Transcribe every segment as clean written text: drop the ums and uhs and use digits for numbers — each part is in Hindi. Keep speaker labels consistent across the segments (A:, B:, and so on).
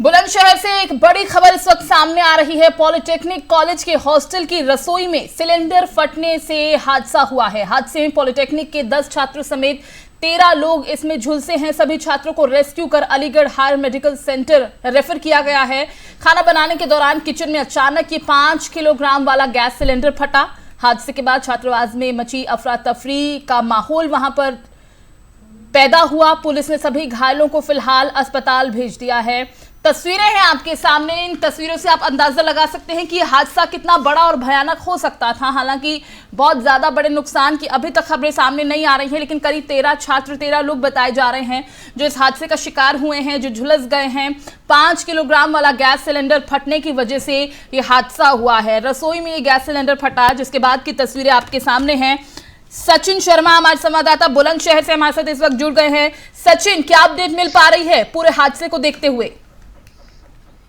A: बुलंदशहर से एक बड़ी खबर इस वक्त सामने आ रही है। पॉलिटेक्निक कॉलेज के हॉस्टल की रसोई में सिलेंडर फटने से हादसा हुआ है। हादसे में पॉलिटेक्निक के 10 छात्रों समेत 13 लोग इसमें झुलसे हैं। सभी छात्रों को रेस्क्यू कर Aligarh higher medical centre refer किया गया है। खाना बनाने के दौरान किचन में अचानक ये 5 किलोग्राम वाला गैस सिलेंडर फटा। हादसे के बाद छात्रावास में मची अफरा तफरी का माहौल वहां पर पैदा हुआ। पुलिस ने सभी घायलों को फिलहाल अस्पताल भेज दिया है। तस्वीरें हैं आपके सामने। इन तस्वीरों से आप अंदाजा लगा सकते हैं कि यह हादसा कितना बड़ा और भयानक हो सकता था। हालांकि बहुत ज्यादा बड़े नुकसान की अभी तक खबरें सामने नहीं आ रही हैं, लेकिन करीब 13 लोग बताए जा रहे हैं जो इस हादसे का शिकार हुए हैं, जो झुलस गए हैं। 5 किलोग्राम वाला गैस सिलेंडर फटने की वजह से यह हादसा हुआ है। रसोई में यह गैस सिलेंडर फटा, जिसके बाद की तस्वीरें आपके सामने हैं। सचिन शर्मा हमारे संवाददाता बुलंदशहर से हमारे साथ इस वक्त जुड़ गए हैं। सचिन, क्या अपडेट मिल पा रही है पूरे हादसे को देखते हुए?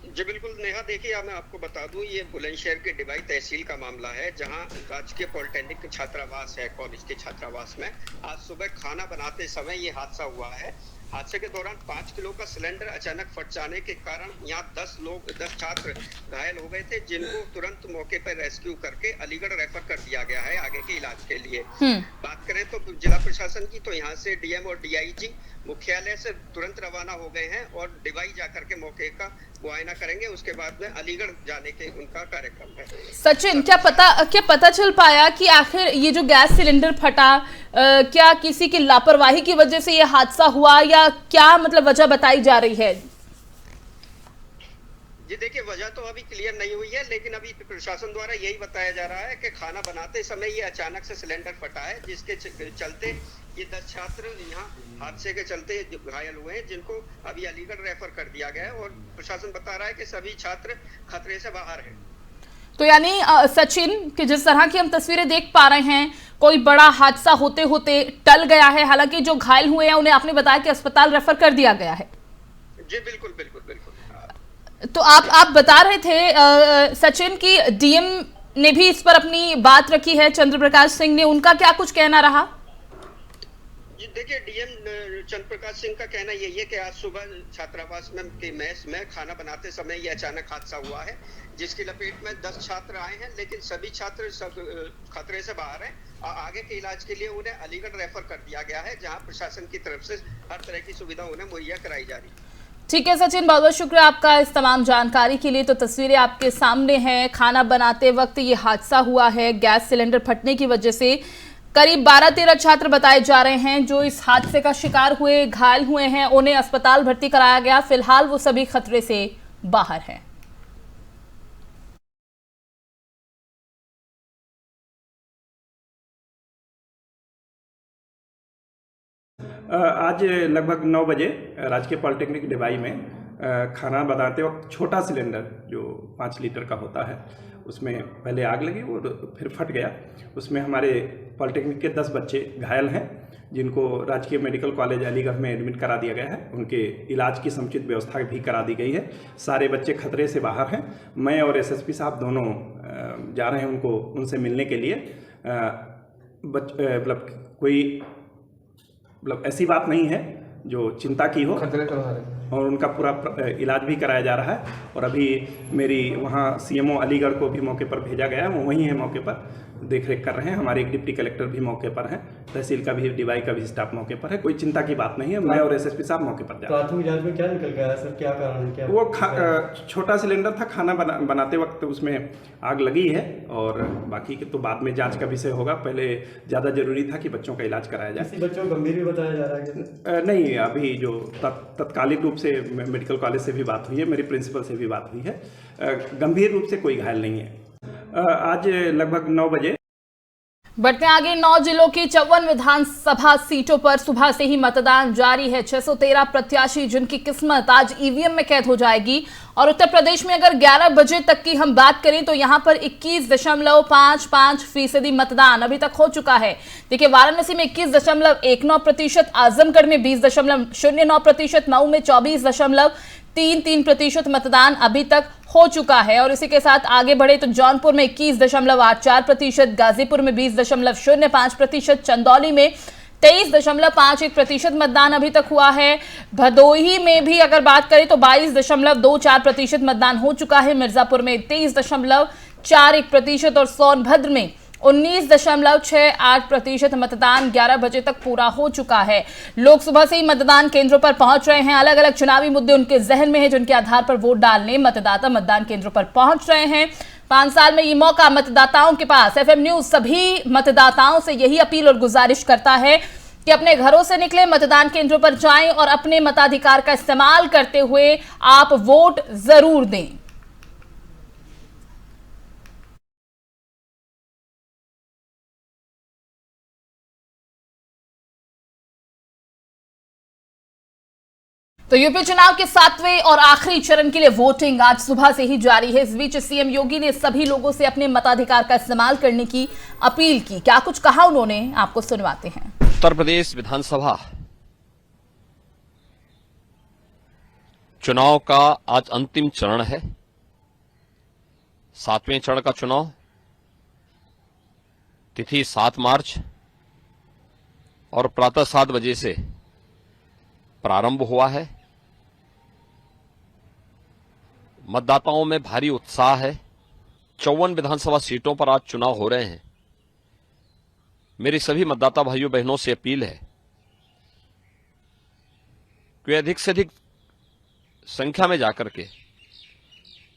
B: जी बिल्कुल नेहा, देखिए मैं आपको बता दूं, ये बुलंदशहर के डिवाई तहसील का मामला है, जहां राजकीय पॉलिटेक्निक छात्रावास है। कॉलेज के छात्रावास में आज सुबह खाना बनाते समय ये हादसा हुआ है। हादसे के दौरान 5 किलो का सिलेंडर अचानक फट जाने के कारण यहाँ 10 छात्र घायल हो गए थे, जिनको तुरंत मौके पर रेस्क्यू करके अलीगढ़ रेफर कर दिया गया है आगे के इलाज के लिए। बात करें तो जिला प्रशासन की, तो यहाँ से डीएम और डीआईजी मुख्यालय से तुरंत रवाना हो गए हैं और डिवाई जाकर के मौके का मुआयना करेंगे। उसके बाद में अलीगढ़ जाने के उनका कार्यक्रम है।
A: सचिन, क्या पता चल पाया कि आखिर ये जो गैस सिलेंडर फटा, क्या किसी की लापरवाही की वजह से ये हादसा हुआ या क्या मतलब वजह बताई जा रही है?
B: जी देखिए, वजह तो अभी क्लियर नहीं हुई है, लेकिन अभी प्रशासन द्वारा यही बताया जा रहा है कि खाना बनाते समय ये अचानक से सिलेंडर फटा है, जिसके चलते ये 10 छात्र यहाँ हादसे के चलते घायल हुए हैं, जिनको अभी अलीगढ़ रेफर कर दिया गया है। और प्रशासन बता रहा है कि सभी छात्र खतरे से बाहर हैं।
A: तो यानी सचिन, कि जिस तरह की हम तस्वीरें देख पा रहे हैं, कोई बड़ा हादसा होते होते टल गया है। हालांकि जो घायल हुए हैं उन्हें आपने बताया कि अस्पताल रेफर कर दिया गया है।
B: जी बिल्कुल बिल्कुल बिल्कुल।
A: तो आप बता रहे थे सचिन की डीएम ने भी इस पर अपनी बात रखी है, चंद्र प्रकाश सिंह ने, उनका क्या कुछ कहना रहा?
B: जी देखिए, डीएम चंद्र प्रकाश सिंह का कहना यही है कि आज सुबह छात्रावास में के मेस में खाना बनाते समय ये अचानक हादसा हुआ है, जिसकी लपेट में 10 छात्र आए हैं, लेकिन सभी छात्र खतरे से बाहर हैं। आगे के इलाज के लिए उन्हें अलीगढ़ रेफर कर दिया गया है, जहां प्रशासन की तरफ से हर तरह की सुविधा उन्हें मुहैया कराई जा रही है।
A: ठीक है सचिन, बहुत बहुत शुक्रिया आपका इस तमाम जानकारी के लिए। तो तस्वीरें आपके सामने हैं। खाना बनाते वक्त ये हादसा हुआ है, गैस सिलेंडर फटने की वजह से करीब 12-13 छात्र बताए जा रहे हैं जो इस हादसे का शिकार हुए, घायल हुए हैं। उन्हें अस्पताल भर्ती कराया गया। फिलहाल वो सभी खतरे से बाहर हैं।
C: आज लगभग 9 बजे राजकीय पॉलिटेक्निक डिवाई में खाना बनाते वक्त छोटा सिलेंडर जो 5 लीटर का होता है, उसमें पहले आग लगी और फिर फट गया। उसमें हमारे पॉलिटेक्निक के 10 बच्चे घायल हैं, जिनको राजकीय मेडिकल कॉलेज अलीगढ़ में एडमिट करा दिया गया है। उनके इलाज की समुचित व्यवस्था भी करा दी गई है। सारे बच्चे खतरे से बाहर हैं। मैं और एसएसपी साहब दोनों जा रहे हैं उनसे मिलने के लिए। मतलब कोई ऐसी बात नहीं है जो चिंता की हो, और उनका पूरा इलाज भी कराया जा रहा है। और अभी मेरी वहाँ सीएमओ अलीगढ़ को भी मौके पर भेजा गया है, वो वहीं है, मौके पर देख रेख कर रहे हैं। हमारे एक डिप्टी कलेक्टर भी मौके पर हैं, तहसील का भी, डिवाई का भी स्टाफ मौके पर है। कोई चिंता की बात नहीं है। मैं और एसएसपी साहब मौके पर जा रहे हैं।
D: प्राथमिक जांच में क्या निकल गया सर, क्या कारण है? क्या
C: वो छोटा सिलेंडर था, खाना बनाते वक्त उसमें आग लगी है, और बाकी के तो बाद में जांच का विषय होगा। पहले ज़्यादा जरूरी था कि बच्चों का इलाज कराया जाए।
D: किसी बच्चों को गंभीर भी बताया जा रहा है?
C: नहीं, अभी जो तत्कालिक रूप से मेडिकल कॉलेज से भी बात हुई है, मेरी प्रिंसिपल से भी बात हुई है, गंभीर रूप से कोई घायल नहीं है। आज लगभग 9 बजे
A: बढ़ते आगे। 9 जिलों की 54 विधानसभा सीटों पर सुबह से ही मतदान जारी है। 613 प्रत्याशी जिनकी किस्मत आज ईवीएम में कैद हो जाएगी। और उत्तर प्रदेश में अगर 11 बजे तक की हम बात करें तो यहां पर 21.55% मतदान अभी तक हो चुका है। देखिए, वाराणसी में 21.19%, आजमगढ़ में 20.09%, मऊ में 24.33% मतदान अभी तक हो चुका है। और इसी के साथ आगे बढ़े तो जौनपुर में 21.84%, गाजीपुर में 20.05%, चंदौली में 23.51% मतदान अभी तक हुआ है। भदोही में भी अगर बात करें तो 22.24% मतदान हो चुका है। मिर्जापुर में 23.41% और सोनभद्र में 19.68% मतदान 11 बजे तक पूरा हो चुका है। लोग सुबह से ही मतदान केंद्रों पर पहुंच रहे हैं। अलग अलग चुनावी मुद्दे उनके जहन में हैं, जिनके आधार पर वोट डालने मतदाता मतदान केंद्रों पर पहुंच रहे हैं। 5 साल में ये मौका मतदाताओं के पास। एफएम न्यूज सभी मतदाताओं से यही अपील और गुजारिश करता है कि अपने घरों से निकले, मतदान केंद्रों पर जाएं और अपने मताधिकार का इस्तेमाल करते हुए आप वोट जरूर दें। तो यूपी चुनाव के 7वें और आखिरी चरण के लिए वोटिंग आज सुबह से ही जारी है। इस बीच सीएम योगी ने सभी लोगों से अपने मताधिकार का इस्तेमाल करने की अपील की। क्या कुछ कहा उन्होंने, आपको सुनवाते हैं।
E: उत्तर प्रदेश विधानसभा चुनाव का आज अंतिम चरण है। 7वें चरण का चुनाव तिथि 7 मार्च और प्रातः 7 बजे से प्रारंभ हुआ है। मतदाताओं में भारी उत्साह है। 54 विधानसभा सीटों पर आज चुनाव हो रहे हैं। मेरी सभी मतदाता भाइयों बहनों से अपील है कि अधिक से अधिक संख्या में जाकर के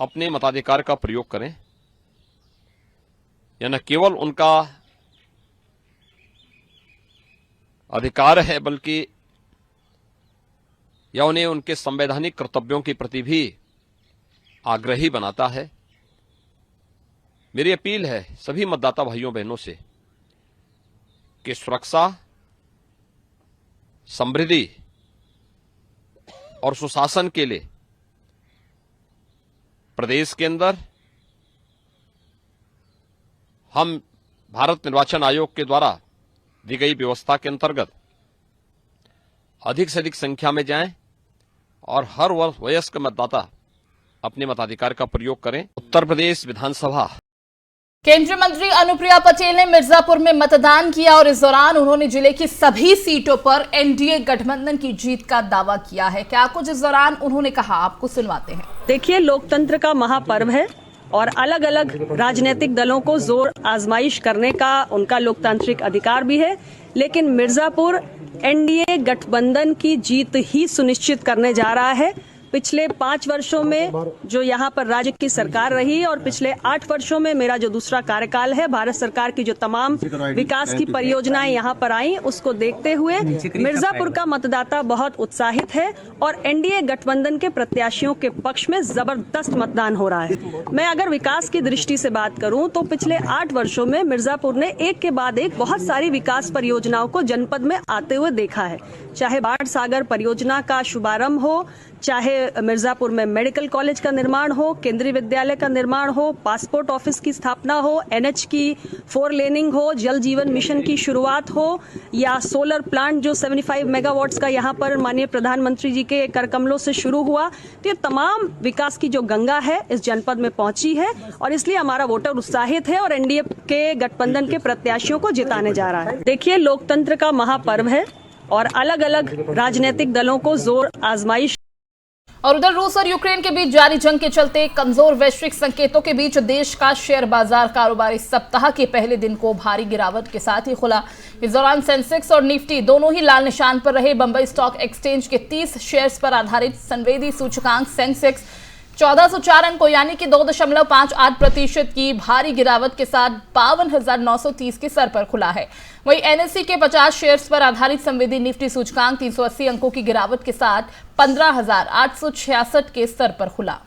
E: अपने मताधिकार का प्रयोग करें। यह न केवल उनका अधिकार है, बल्कि यह उन्हें उनके संवैधानिक कर्तव्यों के प्रति भी आग्रही बनाता है। मेरी अपील है सभी मतदाता भाइयों बहनों से कि सुरक्षा, समृद्धि और सुशासन के लिए प्रदेश के अंदर हम भारत निर्वाचन आयोग के द्वारा दी गई व्यवस्था के अंतर्गत अधिक से अधिक संख्या में जाएं और हर वयस्क मतदाता अपने मताधिकार का प्रयोग करें। उत्तर प्रदेश विधानसभा।
A: केंद्रीय मंत्री अनुप्रिया पटेल ने मिर्जापुर में मतदान किया और इस दौरान उन्होंने जिले की सभी सीटों पर एनडीए गठबंधन की जीत का दावा किया है। क्या कुछ इस दौरान उन्होंने कहा, आपको सुनवाते हैं।
F: देखिए, लोकतंत्र का महापर्व है और अलग अलग राजनीतिक दलों को जोर आजमाइश करने का उनका लोकतांत्रिक अधिकार भी है, लेकिन मिर्जापुर एनडीए गठबंधन की जीत ही सुनिश्चित करने जा रहा है। पिछले 5 वर्षों में जो यहाँ पर राज्य की सरकार रही और पिछले 8 वर्षों में मेरा जो दूसरा कार्यकाल है, भारत सरकार की जो तमाम विकास की परियोजनाएं यहाँ पर आई, उसको देखते हुए मिर्जापुर का मतदाता बहुत उत्साहित है और एनडीए गठबंधन के प्रत्याशियों के पक्ष में जबरदस्त मतदान हो रहा है। मैं अगर विकास की दृष्टि से बात करूं तो पिछले 8 वर्षों में मिर्जापुर ने एक के बाद एक बहुत सारी विकास परियोजनाओं को जनपद में आते हुए देखा है। चाहे बाढ़ सागर परियोजना का शुभारंभ हो, चाहे मिर्जापुर में मेडिकल कॉलेज का निर्माण हो, केंद्रीय विद्यालय का निर्माण हो, पासपोर्ट ऑफिस की स्थापना हो, एनएच की 4 लेनिंग हो, जल जीवन मिशन की शुरुआत हो, या सोलर प्लांट जो 75 मेगावाट्स का यहाँ पर माननीय प्रधानमंत्री जी के करकमलों से शुरू हुआ। तो ये तमाम विकास की जो गंगा है इस जनपद में पहुंची है और इसलिए हमारा वोटर उत्साहित है और एनडीए के गठबंधन के प्रत्याशियों को जिताने जा रहा है। देखिए, लोकतंत्र का महापर्व है और अलग अलग राजनीतिक दलों को जोर आजमाइश।
A: और उधर रूस और यूक्रेन के बीच जारी जंग के चलते कमजोर वैश्विक संकेतों के बीच देश का शेयर बाजार कारोबारी सप्ताह के पहले दिन को भारी गिरावट के साथ ही खुला। इस दौरान सेंसेक्स और निफ्टी दोनों ही लाल निशान पर रहे। बंबई स्टॉक एक्सचेंज के 30 शेयर्स पर आधारित संवेदी सूचकांक सेंसेक्स 1404 अंकों यानी कि 2.58% की भारी गिरावट के साथ 52,930 के स्तर पर खुला है। वहीं एनएसई के 50 शेयर्स पर आधारित संवेदी निफ्टी सूचकांक 380 अंकों की गिरावट के साथ 15,866 के स्तर पर खुला।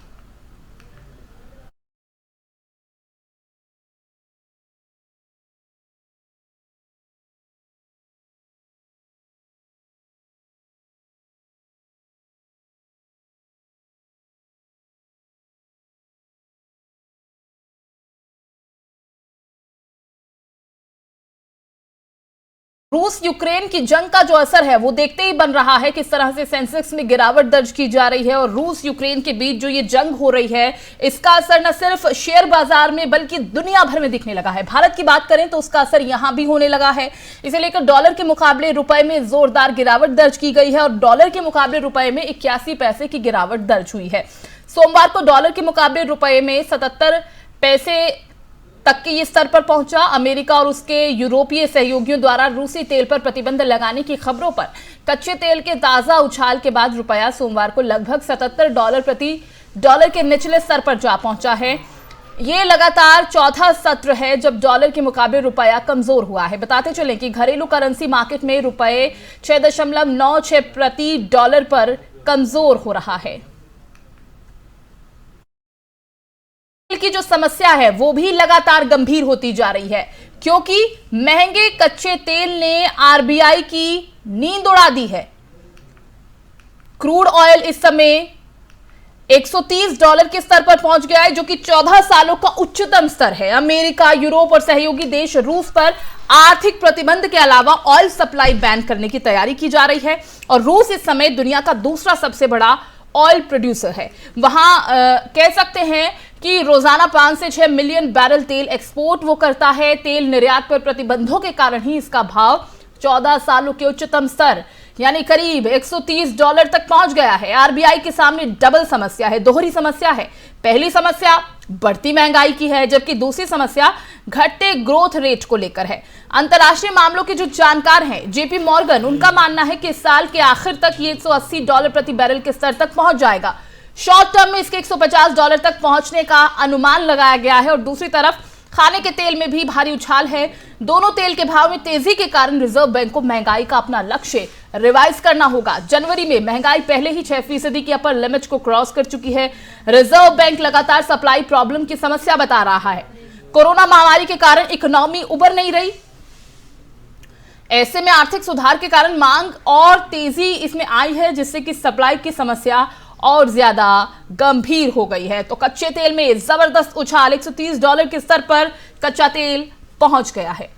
A: रूस यूक्रेन की जंग का जो असर है वो देखते ही बन रहा है किस तरह से सेंसेक्स में गिरावट दर्ज की जा रही है। और रूस यूक्रेन के बीच जो ये जंग हो रही है इसका असर न सिर्फ शेयर बाजार में बल्कि दुनिया भर में दिखने लगा है। भारत की बात करें तो उसका असर यहां भी होने लगा है। इसे लेकर डॉलर के मुकाबले रुपए में जोरदार गिरावट दर्ज की गई है और डॉलर के मुकाबले रुपए में 81 पैसे की गिरावट दर्ज हुई है। सोमवार को डॉलर के मुकाबले रुपए में 77 पैसे तक के ये स्तर पर पहुंचा। अमेरिका और उसके यूरोपीय सहयोगियों द्वारा रूसी तेल पर प्रतिबंध लगाने की खबरों पर कच्चे तेल के ताजा उछाल के बाद रुपया सोमवार को लगभग 77 डॉलर प्रति डॉलर के निचले स्तर पर जा पहुंचा है। ये लगातार चौथा सत्र है जब डॉलर के मुकाबले रुपया कमजोर हुआ है। बताते चलें कि घरेलू करेंसी मार्केट में रुपये 6.96 प्रति डॉलर पर कमजोर हो रहा है। की जो समस्या है वो भी लगातार गंभीर होती जा रही है क्योंकि महंगे कच्चे तेल ने आरबीआई की नींद उड़ा दी है। क्रूड ऑयल इस समय 130 डॉलर के स्तर पर पहुंच गया है जो कि 14 सालों का उच्चतम स्तर है। अमेरिका, यूरोप और सहयोगी देश रूस पर आर्थिक प्रतिबंध के अलावा ऑयल सप्लाई बैन करने की तैयारी की जा रही है और रूस इस समय दुनिया का दूसरा सबसे बड़ा ऑयल प्रोड्यूसर है। वहां कह सकते हैं कि रोजाना 5 से 6 मिलियन बैरल तेल एक्सपोर्ट वो करता है। तेल निर्यात पर प्रतिबंधों के कारण ही इसका भाव 14 सालों के उच्चतम स्तर यानी करीब 130 डॉलर तक पहुंच गया है। आरबीआई के सामने डबल समस्या है, दोहरी समस्या है। पहली समस्या बढ़ती महंगाई की है जबकि दूसरी समस्या घटते ग्रोथ रेट को लेकर है। अंतर्राष्ट्रीय मामलों के जो जानकार हैं जेपी मॉर्गन, उनका मानना है कि इस साल के आखिर तक ये 180 डॉलर प्रति बैरल के स्तर तक पहुंच जाएगा। शॉर्ट टर्म में इसके 150 डॉलर तक पहुंचने का अनुमान लगाया गया है। और दूसरी तरफ खाने के तेल में भी भारी उछाल है। दोनों तेल के भाव में तेजी के कारण रिजर्व बैंक को महंगाई का अपना लक्ष्य रिवाइज करना होगा। जनवरी में महंगाई पहले ही 6% की अपर लिमिट को क्रॉस कर चुकी है। रिजर्व बैंक लगातार सप्लाई प्रॉब्लम की समस्या बता रहा है। कोरोना महामारी के कारण इकोनॉमी उबर नहीं रही। ऐसे में आर्थिक सुधार के कारण मांग और तेजी इसमें आई है जिससे कि सप्लाई की समस्या और ज्यादा गंभीर हो गई है। तो कच्चे तेल में जबरदस्त उछाल, 130 डॉलर के स्तर पर कच्चा तेल पहुंच गया है।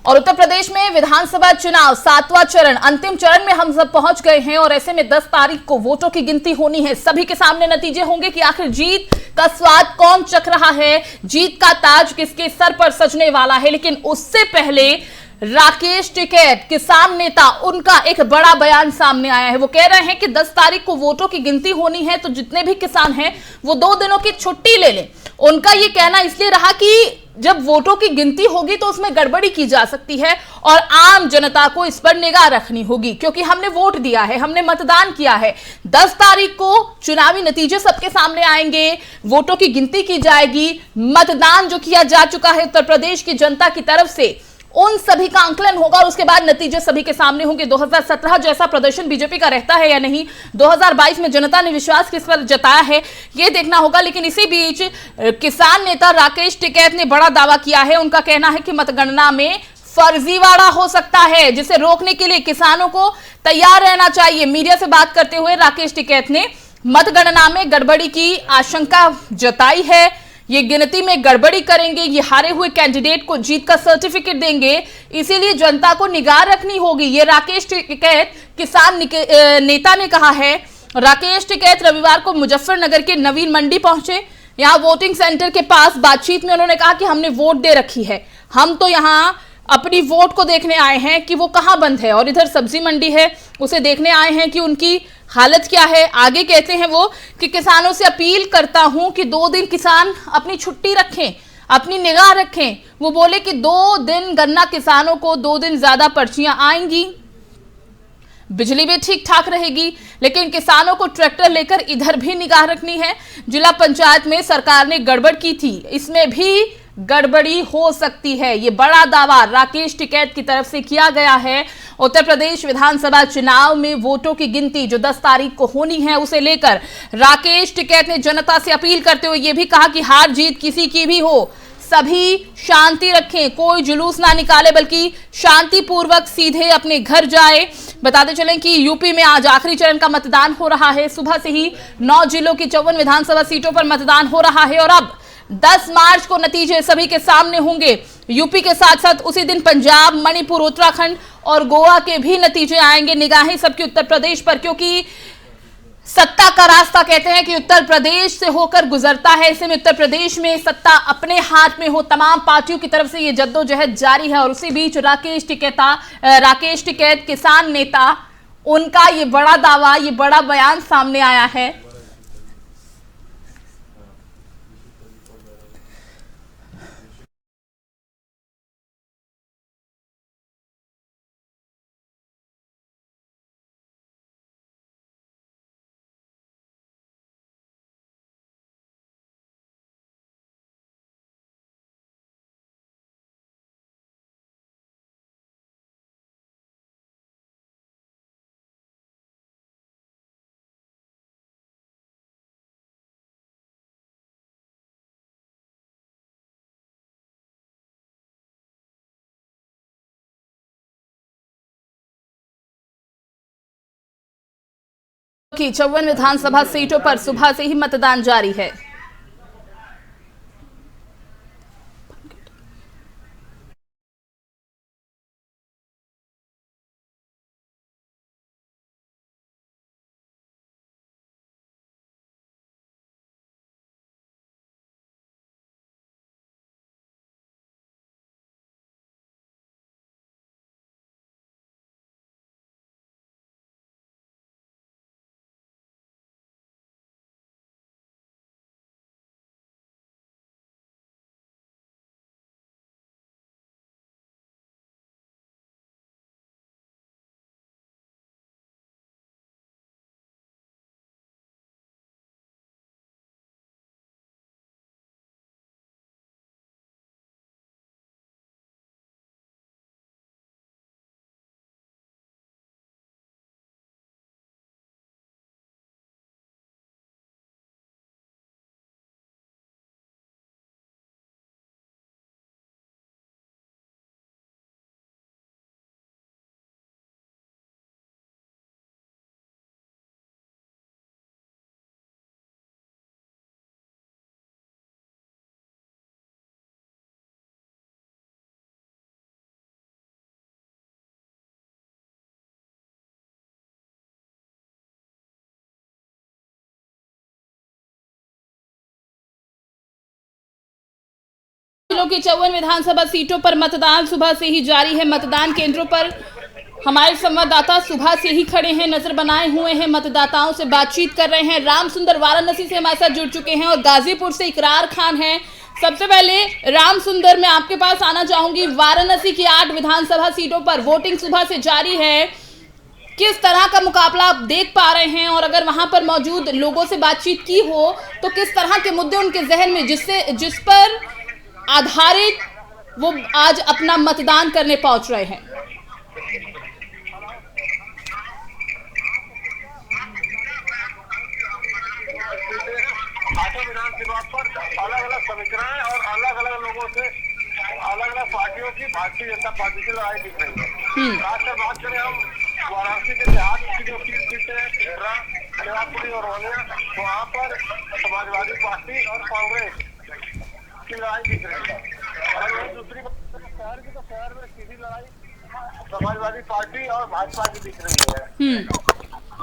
A: और उत्तर प्रदेश में विधानसभा चुनाव 7वां चरण, अंतिम चरण में हम सब पहुंच गए हैं और ऐसे में 10 तारीख को वोटों की गिनती होनी है। सभी के सामने नतीजे होंगे कि आखिर जीत का स्वाद कौन चख रहा है, जीत का ताज किसके सर पर सजने वाला है। लेकिन उससे पहले राकेश टिकैत, किसान नेता, उनका एक बड़ा बयान सामने आया है। वो कह रहे हैं कि 10 तारीख को वोटों की गिनती होनी है तो जितने भी किसान हैं वो 2 दिनों की छुट्टी ले लें। उनका ये कहना इसलिए रहा कि जब वोटों की गिनती होगी तो उसमें गड़बड़ी की जा सकती है और आम जनता को इस पर निगाह रखनी होगी क्योंकि हमने वोट दिया है, हमने मतदान किया है। 10 तारीख को चुनावी नतीजे सबके सामने आएंगे, वोटों की गिनती की जाएगी, मतदान जो किया जा चुका है उत्तर प्रदेश की जनता की तरफ से उन सभी का आंकलन होगा और उसके बाद नतीजे सभी के सामने होंगे। 2017 जैसा प्रदर्शन बीजेपी का रहता है या नहीं, 2022 में जनता ने विश्वास किस पर जताया है ये देखना होगा। लेकिन इसी बीच किसान नेता राकेश टिकैत ने बड़ा दावा किया है। उनका कहना है कि मतगणना में फर्जीवाड़ा हो सकता है जिसे रोकने के लिए किसानों को तैयार रहना चाहिए। मीडिया से बात करते हुए राकेश टिकैत ने मतगणना में गड़बड़ी की आशंका जताई है। ये गिनती में गड़बड़ी करेंगे, ये हारे हुए कैंडिडेट को जीत का सर्टिफिकेट देंगे, इसीलिए जनता को निगाह रखनी होगी। ये राकेश टिकैत किसान नेता ने कहा है। राकेश टिकैत रविवार को मुजफ्फरनगर के नवीन मंडी पहुंचे। यहां वोटिंग सेंटर के पास बातचीत में उन्होंने कहा कि हमने वोट दे रखी है, हम तो यहां अपनी वोट को देखने आए हैं कि वो कहां बंद है और इधर सब्जी मंडी है उसे देखने आए हैं कि उनकी हालत क्या है। आगे कहते हैं वो कि किसानों से अपील करता हूं कि 2 दिन किसान अपनी छुट्टी रखें, अपनी निगाह रखें। वो बोले कि 2 दिन गन्ना किसानों को 2 दिन ज्यादा पर्चियां आएंगी, बिजली भी ठीक ठाक रहेगी, लेकिन किसानों को ट्रैक्टर लेकर इधर भी निगाह रखनी है। जिला पंचायत में सरकार ने गड़बड़ की थी, इसमें भी गड़बड़ी हो सकती है। ये बड़ा दावा राकेश टिकैत की तरफ से किया गया है। उत्तर प्रदेश विधानसभा चुनाव में वोटों की गिनती जो 10 तारीख को होनी है उसे लेकर राकेश टिकैत ने जनता से अपील करते हुए यह भी कहा कि हार जीत किसी की भी हो, सभी शांति रखें, कोई जुलूस ना निकाले बल्कि शांतिपूर्वक सीधे अपने घर जाए। बताते चलें कि यूपी में आज आखिरी चरण का मतदान हो रहा है। सुबह से ही 9 जिलों की 54 विधानसभा सीटों पर मतदान हो रहा है और अब 10 मार्च को नतीजे सभी के सामने होंगे। यूपी के साथ साथ उसी दिन पंजाब, मणिपुर, उत्तराखंड और गोवा के भी नतीजे आएंगे। निगाहें सबकी उत्तर प्रदेश पर, क्योंकि सत्ता का रास्ता कहते हैं कि उत्तर प्रदेश से होकर गुजरता है। ऐसे में उत्तर प्रदेश में सत्ता अपने हाथ में हो, तमाम पार्टियों की तरफ से ये जद्दोजहद जारी है। और उसी बीच राकेश टिकैत किसान नेता, उनका ये बड़ा दावा, ये बड़ा बयान सामने आया है। की 54 विधानसभा सीटों पर सुबह से ही मतदान जारी है। जिलों की 54 विधानसभा सीटों पर मतदान सुबह से ही जारी है। मतदान केंद्रों पर हमारे संवाददाता सुबह से ही खड़े हैं, नजर बनाए हुए हैं, मतदाताओं से बातचीत कर रहे हैं। राम सुंदर वाराणसी से हमारे साथ जुड़ चुके हैं और गाजीपुर से इकरार खान है। सबसे पहले राम सुंदर, मैं आपके पास आना चाहूंगी। वाराणसी की 8 विधानसभा सीटों पर वोटिंग सुबह से जारी है, किस तरह का मुकाबला आप देख पा रहे हैं? और अगर वहां पर मौजूद लोगों से बातचीत की हो तो किस तरह के मुद्दे उनके जहन में जिस पर आधारित वो आज अपना मतदान करने पहुंच रहे हैं?
G: विधानसभा पर अलग अलग समीकरण और अलग अलग लोगों से अलग अलग पार्टियों की भारतीय जनता पार्टी की लड़ाई दिख रही है। खासकर बात करें हम वाराणसी के देहात की जो 3 सीटें शेरापुरी और रोनिया, वहाँ पर समाजवादी पार्टी और कांग्रेस की लड़ाई दिख रही है। और दूसरी शहर की, तो शहर में सीधी लड़ाई समाजवादी पार्टी और भाजपा की दिख रही है।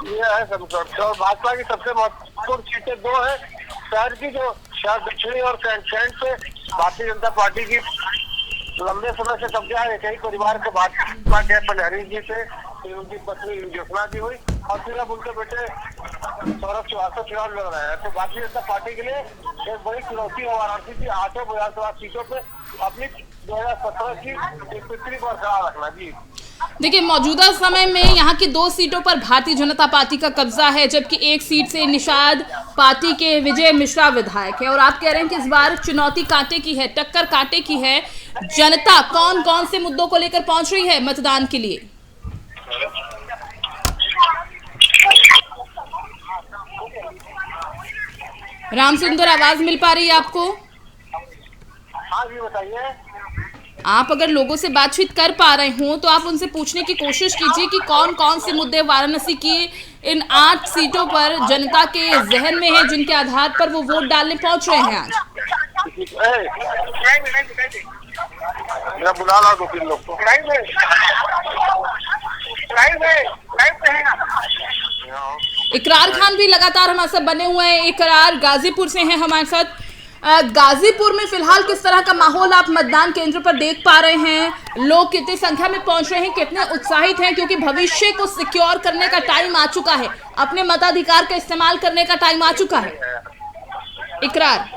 G: ये है समीकरण। और भाजपा की सबसे महत्वपूर्ण सीटें 2 है। शहर की जो शहर दक्षिणी और कैंट पे भारतीय जनता पार्टी की लंबे समय से कब्जा है। कई परिवार के भाजपा के पंजारी जी से उनकी पत्नी ज्योत्सना जी हुई और फिर अब उनके बेटे सौरभ श्रीवास्तव चुनाव लड़ रहे हैं। तो भारतीय जनता पार्टी के लिए एक बड़ी चुनौती है वाराणसी की 8 विधानसभा सीटों पे अपनी 2017 की स्थिति बरकरार रखना। जी
A: देखिए, मौजूदा समय में यहाँ की 2 सीटों पर भारतीय जनता पार्टी का कब्जा है, जबकि एक सीट से निषाद पार्टी के विजय मिश्रा विधायक है। और आप कह रहे हैं कि इस बार चुनौती कांटे की है, टक्कर कांटे की है। जनता कौन कौन से मुद्दों को लेकर पहुंच रही है मतदान के लिए? राम सुंदर, आवाज मिल पा रही है आपको?
G: हाँ जी बताइए।
A: आप अगर लोगों से बातचीत कर पा रहे हो तो आप उनसे पूछने की कोशिश कीजिए कि कौन कौन से मुद्दे वाराणसी की इन 8 सीटों पर जनता के जहन में है, जिनके आधार पर वो वोट डालने पहुंच रहे हैं आज।
G: मैं बुला ला 2-3 लोग को।
A: इकरार खान भी लगातार हमारे साथ बने हुए हैं। इकरार गाजीपुर से हैं हमारे साथ। गाजीपुर में फिलहाल किस तरह का माहौल आप मतदान केंद्र पर देख पा रहे हैं? लोग कितनी संख्या में पहुंच रहे हैं, कितने उत्साहित हैं? क्योंकि भविष्य को सिक्योर करने का टाइम आ चुका है, अपने मताधिकार का इस्तेमाल करने का टाइम आ चुका है। इकरार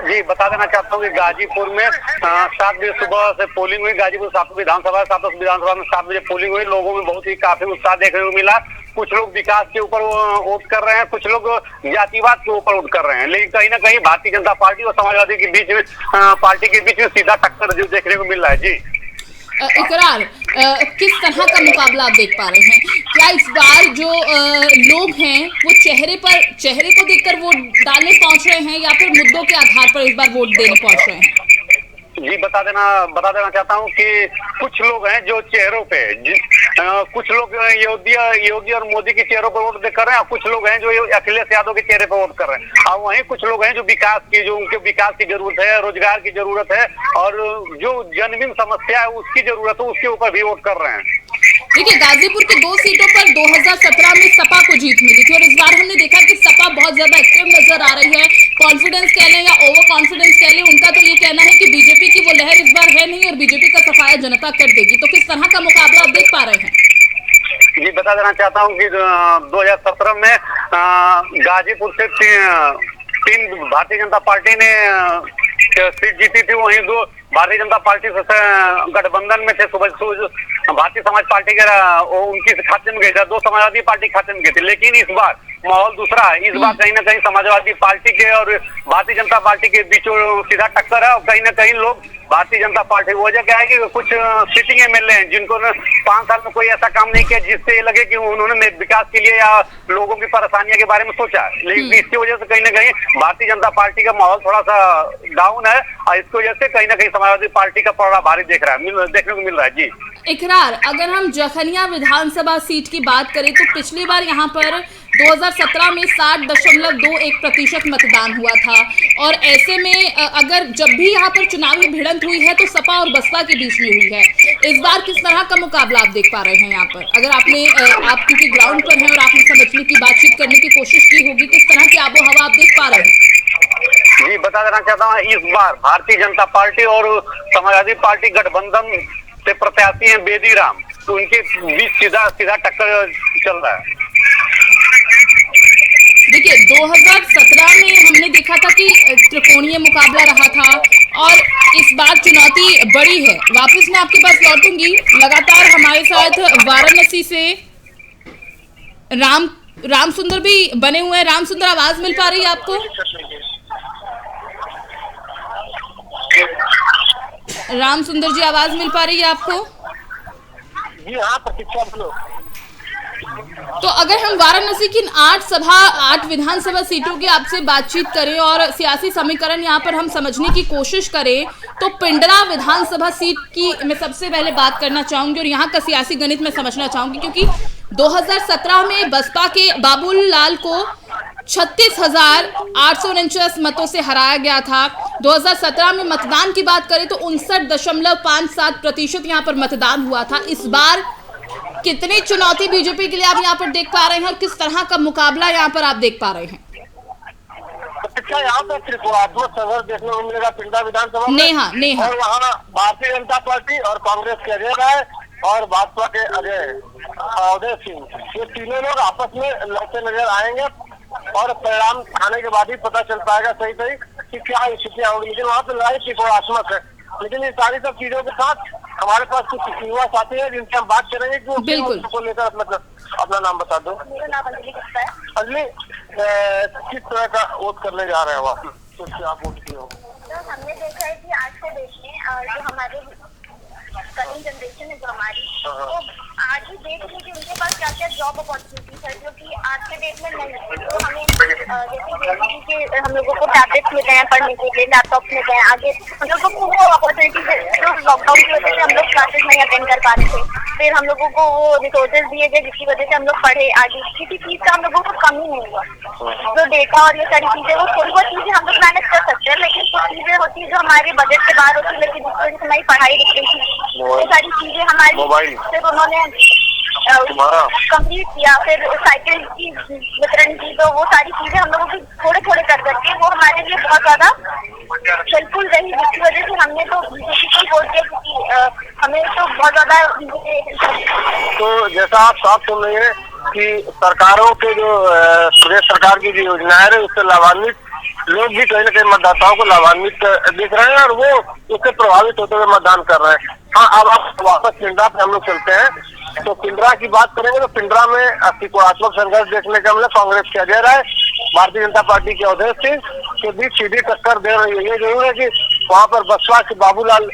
H: जी बता देना चाहता हूँ कि गाजीपुर में 7 बजे सुबह से पोलिंग हुई। गाजीपुर 7 विधानसभा 7 विधानसभा में 7 बजे पोलिंग हुई। लोगों में बहुत ही काफी उत्साह देखने को मिला। कुछ लोग विकास के ऊपर वोट कर रहे हैं, कुछ लोग जातिवाद के ऊपर वोट कर रहे हैं, लेकिन कहीं ना कहीं भारतीय जनता पार्टी और समाजवादी के बीच में पार्टी के बीच में सीधा टक्कर जो देखने को मिल रहा है। जी
A: इकरार, किस तरह का मुकाबला आप देख पा रहे हैं? क्या इस बार जो लोग हैं वो चेहरे को देखकर वोट डालने पहुंच रहे हैं या फिर मुद्दों के आधार पर इस बार वोट देने पहुंच रहे हैं?
H: जी बता देना चाहता हूँ कि कुछ लोग हैं जो चेहरों पे कुछ लोग योगी और मोदी के चेहरों पर वोट कर रहे हैं, और कुछ लोग हैं जो अखिलेश यादव के चेहरे पर वोट कर रहे हैं, और वहीं कुछ लोग हैं जो उनके विकास की जरूरत है, रोजगार की जरूरत है और जो जनहीन समस्या है उसकी जरूरत है, उसके ऊपर भी वोट कर रहे हैं।
A: देखिए, गाजीपुर की 2 सीटों पर 2017 में सपा को जीत मिली थी और इस बार हमने देखा कि सपा बहुत ज्यादा एक्टिव नजर आ रही है। कॉन्फिडेंस कह लें या ओवर कॉन्फिडेंस कह लें, उनका तो ये कहना है कि बीजेपी की वो लहर इस बार है नहीं और बीजेपी का सफाया जनता कर देगी। तो किस तरह का मुकाबला आप देख पा रहे हैं?
H: जी बता देना चाहता हूँ कि 2017 में गाजीपुर से 3 भारतीय जनता पार्टी ने सीट जीती थी। वहीं 2 भारतीय जनता पार्टी से गठबंधन में थे। सुबह भारतीय समाज पार्टी के उनकी खाते में गई थी, 2 समाजवादी पार्टी खाते में गई थी। लेकिन इस बार माहौल दूसरा है। इस बार कहीं ना कहीं समाजवादी पार्टी के और भारतीय जनता पार्टी के बीच सीधा टक्कर है और कहीं ना कहीं लोग भारतीय जनता पार्टी, वजह क्या है कि कुछ सिटिंग एमएलए हैं जिनको 5 साल में कोई ऐसा काम नहीं किया जिससे ये लगे कि उन्होंने विकास के लिए या लोगों की परेशानियों के बारे में सोचा, लेकिन इसकी वजह से कहीं ना कहीं भारतीय जनता पार्टी का माहौल थोड़ा सा डाउन है और इसकी वजह से कहीं ना कहीं समाजवादी पार्टी का पलड़ा भारी देखने को मिल रहा है। जी
A: इकरार, अगर हम जखनिया विधानसभा सीट की बात करें तो पिछली बार यहाँ पर 2017 में 60.21% मतदान हुआ था और ऐसे में अगर जब भी यहाँ पर चुनावी भिड़ंत हुई है तो सपा और बसपा के बीच में हुई है। इस बार किस तरह का मुकाबला आप देख पा रहे हैं यहाँ पर? अगर आप क्योंकि ग्राउंड पर हैं और आपने समझने की बातचीत करने की कोशिश की होगी, किस तरह की आबो हवा आप देख पा रहे हैं?
H: जी बता देना चाहता हूँ, इस बार भारतीय जनता पार्टी और समाजवादी पार्टी गठबंधन से प्रत्याशी हैं बेदी राम, तो उनके बीच सीधा टक्कर चल रहा है।
A: देखिए, 2017 में हमने देखा था कि त्रिकोणीय मुकाबला रहा था और इस बार चुनौती बड़ी है। वापस मैं आपके पास लौटूंगी। लगातार हमारे साथ वाराणसी से राम सुंदर भी बने हुए हैं। राम सुंदर, आवाज मिल पा रही है आपको? राम सुंदर जी, आवाज मिल पा रही है आपको?
G: जी हाँ, प्रतीक्षा बोलो।
A: तो अगर हम वाराणसी की 8 विधानसभा सीटों की आपसे बातचीत करें और सियासी समीकरण यहाँ पर हम समझने की कोशिश करें तो पिंडरा विधानसभा सीट की मैं सबसे पहले बात करना चाहूंगी और यहाँ का सियासी गणित में समझना चाहूंगी, क्योंकि 2017 में बसपा के बाबुल लाल को 36,849 मतों से हराया गया था। 2017 में मतदान की बात करें तो 59.57% यहाँ पर मतदान हुआ था। इस बार कितनी चुनौती बीजेपी के लिए आप यहाँ पर देख पा रहे हैं और किस तरह का मुकाबला यहाँ पर आप देख पा रहे हैं?
G: यहाँ पर त्रिकोणात्मक संघर्ष देखने को मिलेगा पिंडरा विधानसभा में।
A: नेहा
G: और वहाँ भारतीय जनता पार्टी और कांग्रेस के अजय राय और भाजपा के अजय सिंह, ये तीनों लोग आपस में लड़ते नजर आएंगे और परिणाम आने के बाद ही पता चल पाएगा सही कि क्या स्थितियाँ होगी। लेकिन वहाँ पे लड़ाई त्रिकोणात्मक है। लेकिन ये सारी सब चीजों के साथ हमारे पास कुछ युवा साथी है जिनसे हम बात करेंगे कि उनको लेकर मतलब अपना नाम बता दो। अंजलि, किस तरह का वोट करने जा रहे हैं वहाँ? तो क्या आप वोट किए हो?
I: तो हमने देखा है कि आज को देखिए जो हमारे कलिंग जनरेशन है जो हमारी, तो आगे देख लीजिए उनके पास क्या क्या जॉब अपॉर्चुनिटीज है जो कि आज के डेट में नहीं है। तो हमें जैसे हम लोगों को टैबलेट्स मिल गए हैं पढ़ने के लिए, लैपटॉप मिल गए हैं, आगे हम लोग को वो अपॉर्चुनिटीज जो लॉकडाउन की वजह से हम लोग क्लासेस नहीं अटेंड कर पा रहे थे, फिर हम लोगों को वो रिसोर्सेज दिए गए जिसकी वजह से हम लोग पढ़े, आगे किसी चीज का हम लोगों को कमी नहीं हुआ। जो डेटा और ये सारी चीजें वो थोड़ी बहुत चीजें हम लोग मैनेज कर सकते हैं, लेकिन कुछ चीजें होती है जो हमारे बजट के बाहर होती है, लेकिन जिस वजह से हमारी पढ़ाई रुक गई थी, वो सारी चीजें हमारी फिर उन्होंने कंप्लीट किया, फिर साइकिल की वितरण की, तो वो सारी चीजें हम लोगों की थोड़े थोड़े कर करके वो हमारे लिए बहुत ज्यादा हेल्पफुल रही, जिसकी वजह से हमने तो बीजेपी को वोट दिया क्योंकि हमें तो बहुत ज्यादा।
G: तो जैसा आप साफ सुन रहे हैं कि सरकारों के जो प्रदेश सरकार की जो योजना है उससे लाभान्वित लोग भी कहीं न कहीं मतदाताओं को लाभान्वित दिख रहे हैं और वो उससे प्रभावित होते हुए मतदान कर रहे हैं। हाँ, अब आप वापस पिंडरा पे हम लोग चलते हैं। तो पिंडरा की बात करेंगे तो पिंडरा में त्रिकोणात्मक संघर्ष देखने का मतलब कांग्रेस क्या दे रहा है, भारतीय जनता पार्टी के अध्यक्ष के बीच सीधी टक्कर दे रही है। ये जरूर है कि वहाँ पर बसपा के बाबूलाल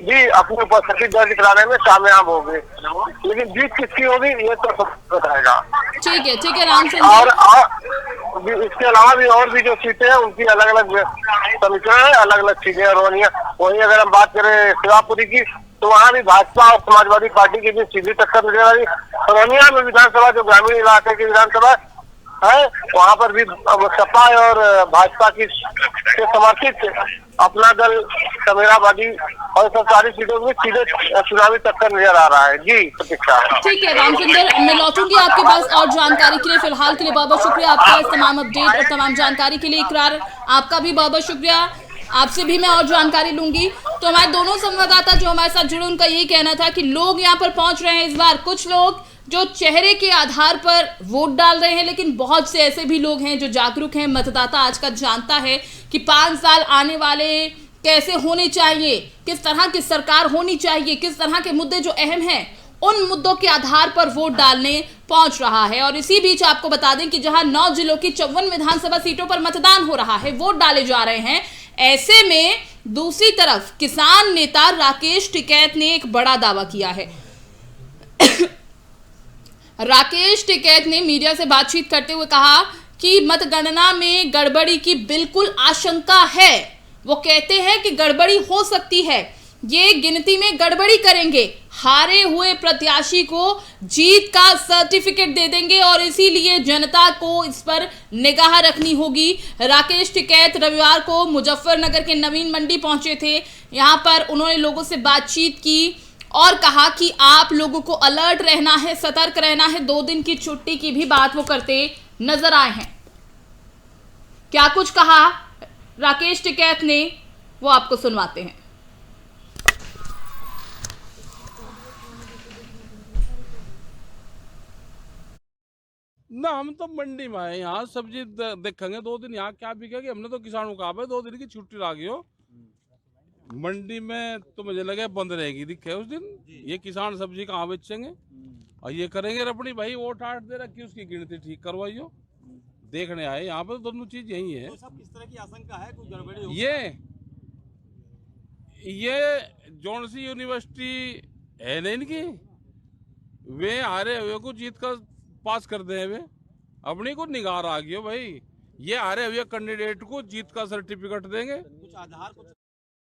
G: भी अपनी उपस्थिति दर्ज कराने में कामयाब हो गए, लेकिन जीत किसकी होगी ये तो बताएगा।
A: ठीक है राम सिंह।
G: और इसके अलावा भी और भी जो सीटें हैं उनकी अलग अलग समीकरण है, अलग अलग चीजें होनी है। वहीं अगर हम बात करें शिवापुरी की तो वहाँ भी भाजपा और समाजवादी पार्टी के बीच सीधी टक्कर मिलने वाली। सरोनिया में विधानसभा जो ग्रामीण इलाके की विधानसभा है वहाँ पर भी सपा और भाजपा की से समर्थित अपना दल समेरावादी और सब सारी सीटों में सीधे चुनावी टक्कर नजर आ रहा है। जी प्रतीक्षा।
A: ठीक है रामचंद्र, मैं लौटूंगी आपके पास और जानकारी के लिए। फिलहाल के लिए बहुत बहुत शुक्रिया आपका इस तमाम अपडेट और तमाम जानकारी के लिए। इकरार आपका भी बहुत बहुत शुक्रिया, आपसे भी मैं और जानकारी लूंगी। तो हमारे दोनों संवाददाता जो हमारे साथ जुड़े उनका यही कहना था कि लोग यहाँ पर पहुंच रहे हैं इस बार, कुछ लोग जो चेहरे के आधार पर वोट डाल रहे हैं, लेकिन बहुत से ऐसे भी लोग हैं जो जागरूक हैं। मतदाता आज का जानता है कि 5 साल आने वाले कैसे होने चाहिए, किस तरह की सरकार होनी चाहिए, किस तरह के मुद्दे जो अहम हैं उन मुद्दों के आधार पर वोट डालने पहुंच रहा है। और इसी बीच आपको बता दें कि जहां 9 जिलों की 54 विधानसभा सीटों पर मतदान हो रहा है, वोट डाले जा रहे हैं, ऐसे में दूसरी तरफ किसान नेता राकेश टिकैत ने एक बड़ा दावा किया है। राकेश टिकैत ने मीडिया से बातचीत करते हुए कहा कि मतगणना में गड़बड़ी की बिल्कुल आशंका है। वो कहते हैं कि गड़बड़ी हो सकती है, ये गिनती में गड़बड़ी करेंगे, हारे हुए प्रत्याशी को जीत का सर्टिफिकेट दे देंगे और इसीलिए जनता को इस पर निगाह रखनी होगी। राकेश टिकैत रविवार को मुजफ्फरनगर के नवीन मंडी पहुंचे थे। यहां पर उन्होंने लोगों से बातचीत की और कहा कि आप लोगों को अलर्ट रहना है, सतर्क रहना है। 2 दिन की छुट्टी की भी बात वो करते नजर आए हैं। क्या कुछ कहा राकेश टिकैत ने, वो आपको सुनवाते हैं।
J: ना हम तो मंडी में आए, यहाँ सब्जी देखेंगे 2 दिन यहाँ क्या बिकेगी। हमने तो किसानों का 2 दिन की छुट्टी ला गई हो। मंडी में तो मुझे लगे बंद रहेगी, दिखे उस दिन। ये किसान सब्जी कहाँ बेचेंगे और ये करेंगे रपड़ी भाई वोट आठ दे रखी, उसकी गिनती ठीक करवाइयो। देखने आए यहाँ पे, दोनों चीज यही है।
D: तो सब किस तरह की आशंका है, कोई गड़बड़ी हो?
J: ये जौन सी यूनिवर्सिटी है ना इनकी, वे हारे हुए को जीत कर पास कर दे, वे अपनी को निगार आ गई भाई। ये हारे हुए कैंडिडेट को जीत का सर्टिफिकेट देंगे।
D: कुछ आधार कुछ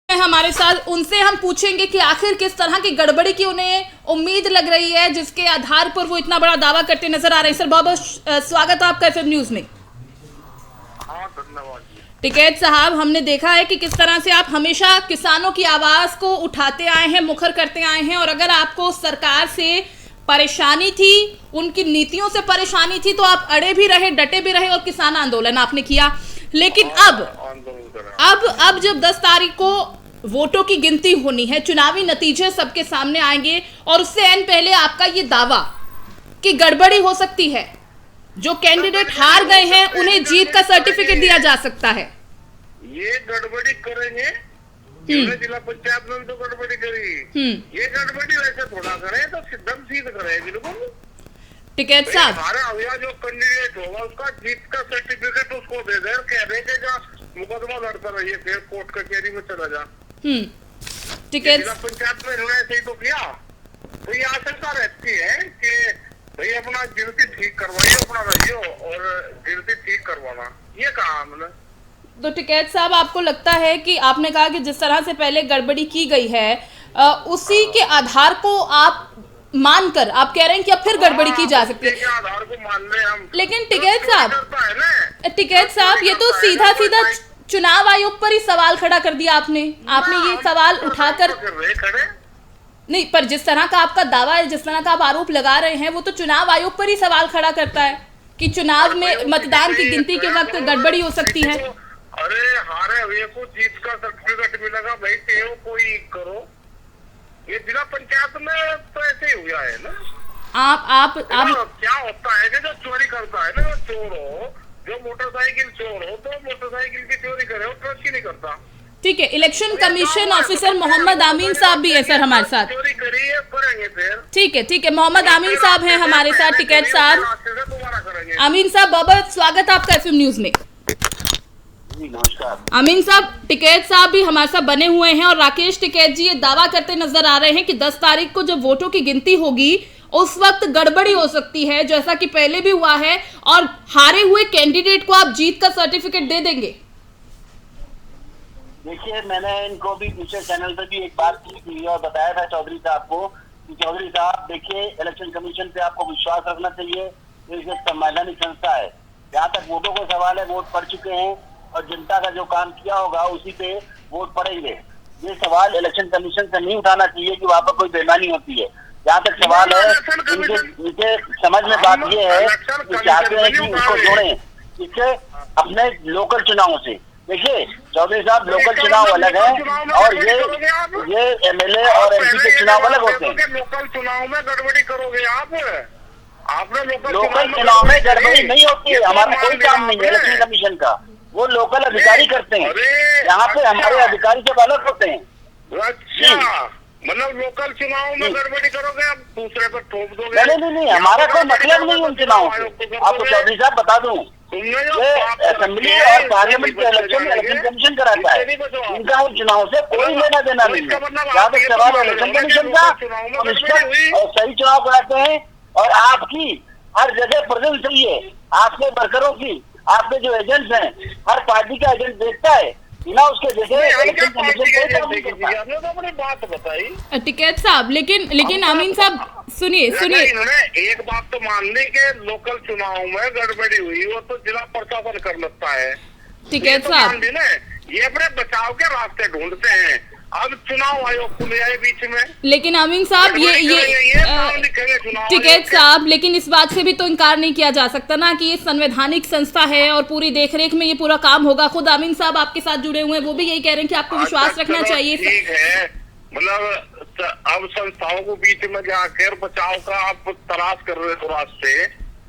A: हमारे साथ उनसे हम पूछेंगे कि आखिर किस तरह की गड़बड़ी की उन्हें उम्मीद लग रही है जिसके आधार पर वो इतना बड़ा दावा करते नजर आ रहे हैं। सर बहुत बहुत स्वागत है आपका FM न्यूज में। टिकैत साहब, हमने देखा है कि किस तरह से आप हमेशा किसानों की आवाज को उठाते आए हैं, मुखर करते आए हैं, और अगर आपको सरकार से परेशानी थी, उनकी नीतियों से परेशानी थी, तो आप अड़े भी रहे, डटे भी रहे और किसान आंदोलन आपने किया। लेकिन अब जब 10 तारीख को वोटों की गिनती होनी है, चुनावी नतीजे सबके सामने आएंगे और उससे एन पहले आपका ये दावा कि गड़बड़ी हो सकती है, जो कैंडिडेट हार गए हैं उन्हें जीत का सर्टिफिकेट दिया जा सकता है।
G: ये गड़बड़ी करेंगे, जिला पंचायत में तो गड़बड़ी करी, ये गड़बड़ी वैसे थोड़ा करे तो दम सीध करे बिल्कुल।
A: टिकैत साहब,
G: हमारा अभिया जो कैंडिडेट होगा उसका जीत का सर्टिफिकेट उसको दे दे, कह दे के जा मुकदमा लड़ता रहिए, फिर कोर्ट कचहरी में चला जा।
A: टिकैत
G: जिला पंचायत में उन्होंने सही तो किया, तो ये आशंका रहती है कि भाई अपना गिनती ठीक करवाइए, अपना रहियो और गिनती ठीक करवाना, ये कहा हमने।
A: तो टिकैत साहब, आपको लगता है कि आपने कहा कि जिस तरह से पहले गड़बड़ी की गई है उसी के आधार को आप मानकर आप कह रहे हैं कि अब फिर गड़बड़ी की जा सकती है?
G: आधार को मान ले हम।
A: लेकिन टिकैत साहब ये तो सीधा सीधा चुनाव आयोग पर ही सवाल खड़ा कर दिया आपने ये सवाल उठाकर नहीं, पर जिस तरह का आपका दावा है, जिस तरह का आप आरोप लगा रहे हैं, वो तो चुनाव आयोग पर ही सवाल खड़ा करता है कि चुनाव में मतदान की गिनती के वक्त गड़बड़ी हो सकती है।
G: अरे हारे हुए को जीत का सर्टिफिकेट मिलेगा भाई, तेरे कोई करो, ये जिला पंचायत में तो ऐसे ही हुआ है ना।
A: आप
G: क्या होता है कि जो चोरी करता है ना, जो चोर हो, जो मोटरसाइकिल चोर हो तो मोटरसाइकिल की चोरी करे, वो ट्रक की नहीं करता।
A: ठीक है, इलेक्शन कमीशन ऑफिसर मोहम्मद आमीन साहब भी है सर हमारे साथ।
G: चोरी करिए करेंगे फिर।
A: ठीक है, मोहम्मद आमीन साहब हैं हमारे साथ। टिकैत साहब, आमीन साहब बहुत बहुत स्वागत आपका FM न्यूज में।
G: नमस्कार
A: आमीन साहब, टिकैत साहब भी हमारे साथ बने हुए हैं और राकेश टिकैत जी ये दावा करते नजर आ रहे हैं कि 10 तारीख को जब वोटों की गिनती होगी उस वक्त गड़बड़ी हो सकती है, जैसा कि पहले भी हुआ है, और हारे हुए कैंडिडेट को आप जीत का सर्टिफिकेट दे देंगे।
K: देखिए, मैंने इनको भी दूसरे चैनल पर भी एक बात की थी और बताया था चौधरी साहब को कि चौधरी साहब देखिए, इलेक्शन कमीशन पे आपको विश्वास रखना चाहिए, ये एक संवैधानिक संस्था है। जहाँ तक वोटों को सवाल है, वोट पड़ चुके हैं और जनता का जो काम किया होगा उसी पे वोट पड़ेंगे। ये सवाल इलेक्शन कमीशन से नहीं उठाना चाहिए कि वहाँ पर कोई बेईमानी होती है। जहाँ तक सवाल है, इनके समझ में बात ये है कि चाहते हैं कि उसको जोड़ें इससे अपने लोकल चुनावों से। देखिए चौधरी साहब, लोकल चुनाव अलग है और ये MLA और MP के चुनाव अलग होते हैं।
G: लोकल चुनाव में गड़बड़ी करोगे आपने
K: लोकल चुनाव में गड़बड़ी नहीं होती है, हमारा कोई काम नहीं है इलेक्शन कमीशन का, वो लोकल अधिकारी करते हैं। यहाँ पे हमारे अधिकारी सब अलग होते हैं।
G: अच्छा, मतलब लोकल चुनाव में गड़बड़ी करोगे, आप दूसरे पर ठोक दोगे?
K: नहीं, हमारा कोई मतलब नहीं उन चुनावों से। आपको चौधरी साहब बता दूं, ये असेंबली और पार्लियामेंट के इलेक्शन कमीशन कराता है, इनका उन चुनाव से कोई लेना देना नहीं है। जहाँ तक सवाल इलेक्शन कमीशन का, हम निष्पक्ष और सही चुनाव कराते हैं और आपकी हर जगह प्रेजेंस सही है। आपके वर्करों की, आपके जो एजेंट्स हैं, हर पार्टी का एजेंट देखता है, बिना उसके देखे इलेक्शन कमीशन
G: तो अपनी बात बताई
A: टिकैत साहब। लेकिन आमीन साहब सुनिए,
G: इन्होंने एक बात तो मान ली कि लोकल चुनाव में गड़बड़ी हुई, वो तो जिला प्रशासन कर लगता है।
A: टिकैत साहब,
G: ये अपने बचाव के रास्ते ढूंढते हैं, अब चुनाव आयोग को ले आए बीच में।
A: लेकिन आमीन साहब टिकैत साहब, लेकिन इस बात से भी तो इनकार नहीं किया जा सकता ना कि ये संवैधानिक संस्था है और पूरी देखरेख में ये पूरा काम होगा। खुद आमीन साहब आपके साथ जुड़े हुए हैं, वो भी यही कह रहे हैं कि आपको विश्वास रखना चाहिए।
G: ठीक है, मतलब अब संस्थाओं को बीच में जाकर बचाव का आप तलाश कर रहे हो रास्ते,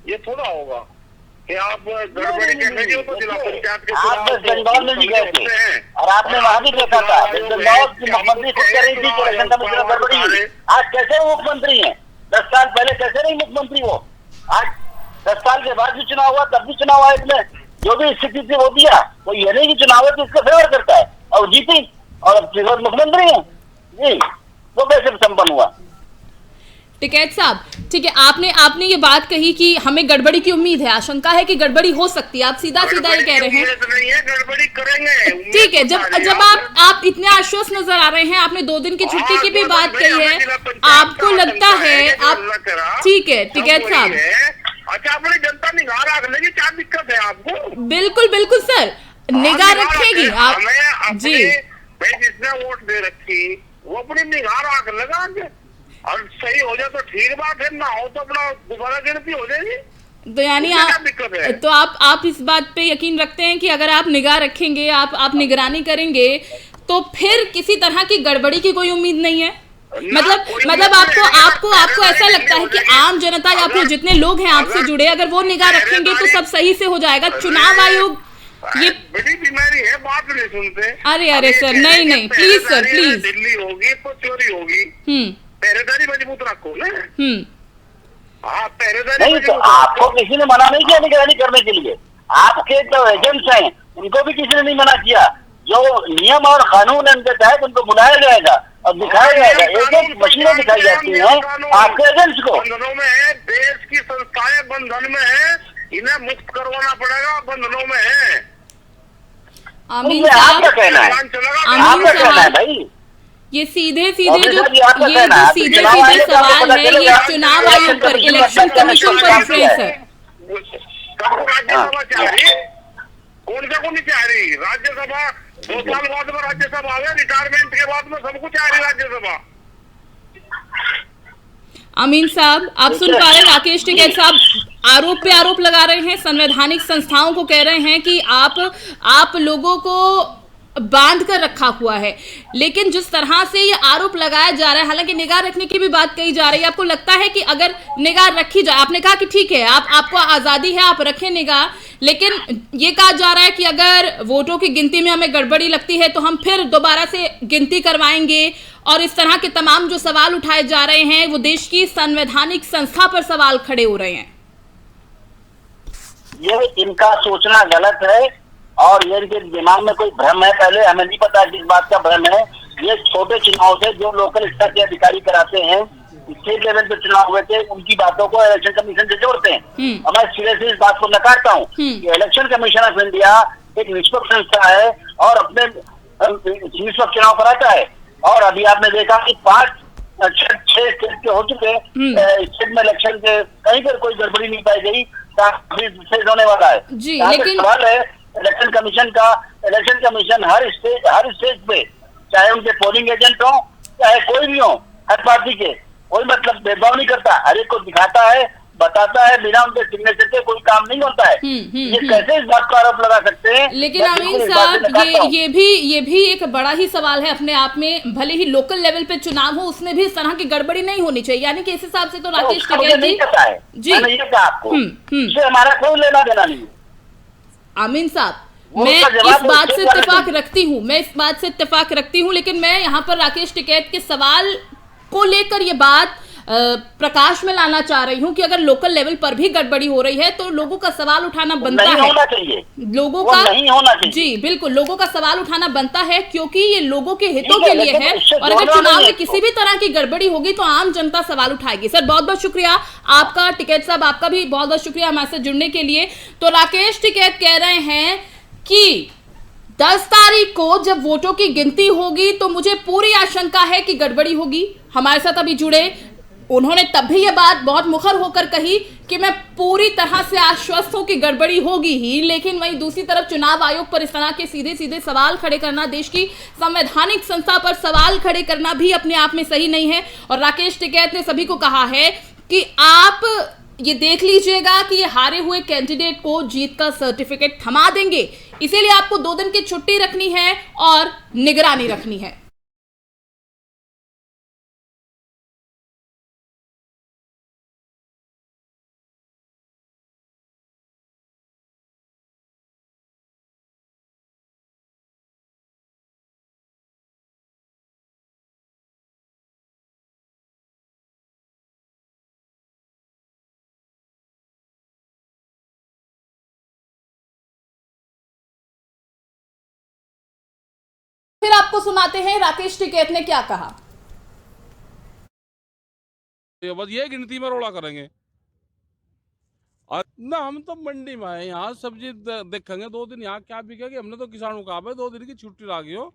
G: ये थोड़ा होगा कि आप गड़बड़ी कहेंगे तो जिला पंचायत के
K: आप बंगाल में भी गए थे और आपने वहाँ भी देखा था, बंगाल की मुख्यमंत्री खुद कह रही थी कि इलेक्शन कमीशन में गड़बड़ी हुई। आज कैसे वो मुख्यमंत्री हैं? 10 साल पहले कैसे नहीं मुख्यमंत्री वो? आज 10 साल के बाद भी चुनाव हुआ, तब भी चुनाव आयोग ने जो भी स्थिति थी वो दिया। तो ये नहीं कि चुनाव है तो इसका फेवर करता है और जीती और अब मुख्यमंत्री है जी, वो कैसे संपन्न हुआ?
A: टिकैत साहब, ठीक है, आपने ये बात कही कि हमें गड़बड़ी की उम्मीद है, आशंका है कि गड़बड़ी हो सकती है, आप सीधा ये कह रहे हैं।
G: गड़बड़ी करेंगे।
A: ठीक है, जब आप इतने आश्वस्त नजर आ रहे हैं, आपने 2 दिन की छुट्टी की भी बात कही है, आपको लगता है आप ठीक है टिकैत साहब?
G: अच्छा, अपनी जनता निगाह रखने की क्या दिक्कत है आपको?
A: बिल्कुल सर, निगाह रखेगी आप जी।
G: भाई जिसने वोट दे रखी वो अपनी निगाह रख लगा और सही हो जाए तो ठीक बात है, ना हो तो अपना दोबारा गिनती हो जाएगी।
A: तो यानी आप इस बात पे यकीन रखते हैं कि अगर आप निगाह रखेंगे, आप निगरानी करेंगे तो फिर किसी तरह की गड़बड़ी की कोई उम्मीद नहीं है? मतलब आपको ऐसा लगता है कि आम जनता या फिर जितने लोग हैं आपसे जुड़े, अगर वो निगाह रखेंगे तो सब सही से हो जाएगा? चुनाव आयोग ये
G: बड़ी बीमारी है, बात नहीं सुनते।
A: अरे सर, नहीं प्लीज सर, प्लीज।
G: दिल्ली होगी तो चोरी होगी, पहरेदारी मजबूत रखो ना। पहरेदारी
K: नहीं तो आपको किसी ने मना नहीं किया निगरानी करने के लिए, आपके जो एजेंट्स हैं उनको भी किसी ने नहीं मना किया। जो नियम और कानून है उनके तहत उनको बुलाया जाएगा और दिखाया जाएगा, एक एक मशीनें दिखाई जाती हैं आपके एजेंट्स को।
G: बंधनों में है, देश की संस्थाएं बंधन में है, इन्हें मुक्त करवाना पड़ेगा, बंधनों में है।
A: आमीन
K: आपका
A: साहब,
K: कहना है, आपका कहना है भाई,
A: ये सीधे सीधे जो
K: आपका
A: ये
K: कहना
A: जो
K: है,
A: सीधे
K: चुनाव
A: सीधे
K: आयोग को
A: सवाल
K: पता
A: है,
K: चलेगा,
A: ये चुनाव आयोग पर, इलेक्शन कमीशन पर रेफरेंस है।
G: सबको राज्यसभा चाह रही, कौन सा को नहीं चाह रही राज्यसभा? 2 साल बाद में राज्यसभा आवे, रिटायरमेंट के बाद में सबको चाह रही राज्यसभा।
A: अमीन साहब, आप सुन पा रहे हैं, राकेश टिकैत साहब आरोप पे आरोप लगा रहे हैं, संवैधानिक संस्थाओं को कह रहे हैं कि आप लोगों को बांध कर रखा हुआ है। लेकिन जिस तरह से ये आरोप लगाया जा रहा है, हालांकि निगाह रखने की भी बात कही जा रही है, आपको लगता है कि अगर निगाह रखी जाए, आपने कहा कि ठीक है आपको आजादी है, आप रखें निगाह, लेकिन ये कहा जा रहा है कि अगर वोटों की गिनती में हमें गड़बड़ी लगती है तो हम फिर दोबारा से गिनती करवाएंगे, और इस तरह के तमाम जो सवाल उठाए जा रहे हैं वो देश की संवैधानिक संस्था पर सवाल खड़े हो रहे हैं।
K: ये इनका सोचना गलत है और ये इनके दिमाग में कोई भ्रम है, पहले हमें नहीं पता किस बात का भ्रम है। ये छोटे चुनाव से जो लोकल स्तर के अधिकारी कराते हैं, स्टेट लेवल पे चुनाव हुए थे, उनकी बातों को इलेक्शन कमीशन से जोड़ते हैं। और मैं सिरे से इस बात को नकारता हूँ कि इलेक्शन कमीशन ऑफ इंडिया एक निष्पक्ष संस्था है और अपने निष्पक्ष चुनाव कराता है। और अभी आपने देखा कि 5-6 स्टेट के हो चुके स्टेट में इलेक्शन के कहीं पर कोई गड़बड़ी नहीं पाई गई, काफी विशेष होने वाला है जी। लेकिन सवाल है इलेक्शन कमीशन का, इलेक्शन कमीशन हर स्टेज पे, चाहे उनके पोलिंग एजेंट हो चाहे कोई भी हो, हर पार्टी के, कोई मतलब भेदभाव नहीं करता, हर एक को दिखाता है, बताता है, बिना उनके सिग्नेचर के कोई काम नहीं होता है। ये कैसे इस बात को आरोप लगा सकते हैं?
A: लेकिन अमीन साहब, ये भी एक बड़ा ही सवाल है अपने आप में। भले ही लोकल लेवल पे चुनाव हो, उसमें भी इस तरह की गड़बड़ी नहीं होनी चाहिए, यानी कि इस हिसाब से तो राकेश टिकैत
K: नहीं पता है जी, मैंने ये कहा आपको, इससे हमारा कोई लेना देना नहीं।
A: आमीन साहब, मैं इस बात से इत्तेफाक रखती हूँ, लेकिन मैं यहाँ पर राकेश टिकैत के सवाल को लेकर ये बात प्रकाश में लाना चाह रही हूँ कि अगर लोकल लेवल पर भी गड़बड़ी हो रही है तो लोगों का सवाल उठाना बनता है, लोगों का नहीं होना चाहिए जी, बिल्कुल लोगों का सवाल उठाना बनता है, क्योंकि ये लोगों के हितों के लिए है। और अगर चुनाव में किसी भी तरह की गड़बड़ी होगी तो आम जनता सवाल उठाएगी। सर बहुत बहुत शुक्रिया आपका, टिकैत साहब आपका भी बहुत बहुत शुक्रिया हमारे साथ जुड़ने के लिए। तो राकेश टिकैत कह रहे हैं कि 10 तारीख को जब वोटों की गिनती होगी तो मुझे पूरी आशंका है कि गड़बड़ी होगी। हमारे साथ अभी जुड़े उन्होंने तब भी ये बात बहुत मुखर होकर कही कि मैं पूरी तरह से आश्वस्त हूं कि गड़बड़ी होगी ही, लेकिन वहीं दूसरी तरफ चुनाव आयोग पर इस तरह के सीधे सीधे सवाल खड़े करना, देश की संवैधानिक संस्था पर सवाल खड़े करना भी अपने आप में सही नहीं है। और राकेश टिकैत ने सभी को कहा है कि आप ये देख लीजिएगा कि ये हारे हुए कैंडिडेट को जीत का सर्टिफिकेट थमा देंगे, इसीलिए आपको 2 दिन की छुट्टी रखनी है और निगरानी रखनी है। फिर आपको सुनाते हैं राकेश टिकैत ने क्या कहा।
J: बस ये गिनती में रोड़ा करेंगे ना, हम तो मंडी में है, यहाँ सब्जी देखेंगे 2 दिन, यहाँ क्या बिकेगी? हमने तो किसानों का 2 दिन की छुट्टी लागी हो,